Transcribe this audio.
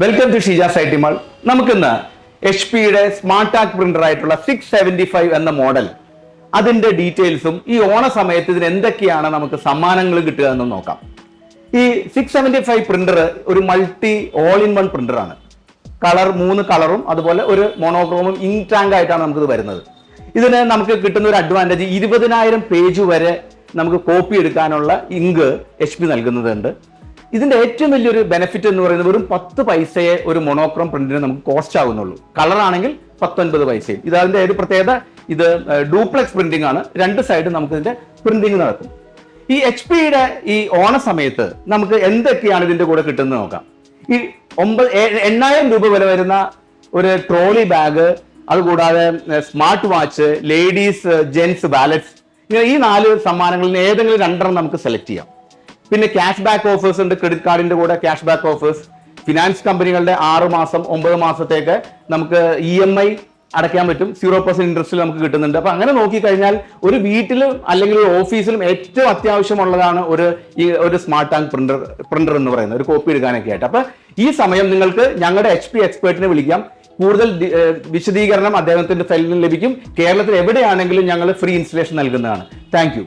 Welcome to Sheeja's I T mall. നമുക്കിന്ന് HP-യുടെ smart tag printer ആയിട്ടുള്ള 675 എന്ന മോഡൽ, അതിന്റെ ഡീറ്റെയിൽസും ഈ ഓണ സമയത്ത് ഇതിന് എന്തൊക്കെയാണ് നമുക്ക് സമ്മാനങ്ങൾ കിട്ടുക എന്ന് നോക്കാം. ഈ 675 പ്രിന്റർ ഒരു multi all in one printer ആണ്. മൂന്ന് കളറും അതുപോലെ ഒരു മോണോക്രോമും ഇങ്ക് ടാങ്ക് ആയിട്ടാണ് നമുക്കിത് വരുന്നത്. ഇതിന് നമുക്ക് കിട്ടുന്ന ഒരു അഡ്വാൻറ്റേജ് 20,000 പേജ് വരെ നമുക്ക് കോപ്പി എടുക്കാനുള്ള ഇങ്ക് HP നൽകുന്നുണ്ട്. ഇതിന്റെ ഏറ്റവും വലിയൊരു ബെനിഫിറ്റ് എന്ന് പറയുന്നത് വെറും 10 പൈസയെ ഒരു മോണോക്രോം പ്രിന്റിന് നമുക്ക് കോസ്റ്റ് ആകുന്നുള്ളൂ. കളർ ആണെങ്കിൽ 19 പൈസയും. ഇത് അതിന്റെ ഒരു പ്രത്യേകത, ഇത് ഡ്യൂപ്ലെക്സ് പ്രിന്റിംഗ് ആണ്. രണ്ട് സൈഡും നമുക്ക് ഇതിന്റെ പ്രിന്റിംഗ് നടക്കും. ഈ HP-യുടെ ഈ ഓണ സമയത്ത് നമുക്ക് എന്തൊക്കെയാണ് ഇതിന്റെ കൂടെ കിട്ടുന്നത് നോക്കാം. ഈ 8,000 രൂപ വില വരുന്ന ഒരു ട്രോളി ബാഗ്, അതുകൂടാതെ smart watch, ladies gents wallets, ഈ 4 സമ്മാനങ്ങളിൽ നിന്ന് ഏതെങ്കിലും 2 നമുക്ക് സെലക്ട് ചെയ്യാം. പിന്നെ ക്യാഷ് ബാക്ക് ഓഫേഴ്സ് ഉണ്ട്. ക്രെഡിറ്റ് കാർഡിന്റെ കൂടെ ക്യാഷ് ബാക്ക് ഓഫേഴ്സ്, ഫിനാൻസ് കമ്പനികളുടെ 6 മാസം 9 മാസത്തേക്ക് നമുക്ക് EMI അടയ്ക്കാൻ പറ്റും. 0% ഇൻട്രസ്റ്റിൽ നമുക്ക് കിട്ടുന്നുണ്ട്. അപ്പൊ അങ്ങനെ നോക്കിക്കഴിഞ്ഞാൽ ഒരു വീട്ടിലും അല്ലെങ്കിൽ ഒരു ഓഫീസിലും ഏറ്റവും അത്യാവശ്യമുള്ളതാണ് ഒരു സ്മാർട്ട് ടാങ്ക് പ്രിന്റർ എന്ന് പറയുന്നത്, ഒരു കോപ്പി എടുക്കാനൊക്കെ ആയിട്ട്. അപ്പൊ ഈ സമയം നിങ്ങൾക്ക് ഞങ്ങളുടെ HP എക്സ്പേർട്ടിനെ വിളിക്കാം. കൂടുതൽ വിശദീകരണം അദ്ദേഹത്തിന്റെ ഫയലിൽ ലഭിക്കും. കേരളത്തിൽ എവിടെയാണെങ്കിലും ഞങ്ങൾ ഫ്രീ ഇൻസ്റ്റലേഷൻ നൽകുന്നതാണ്. Thank you.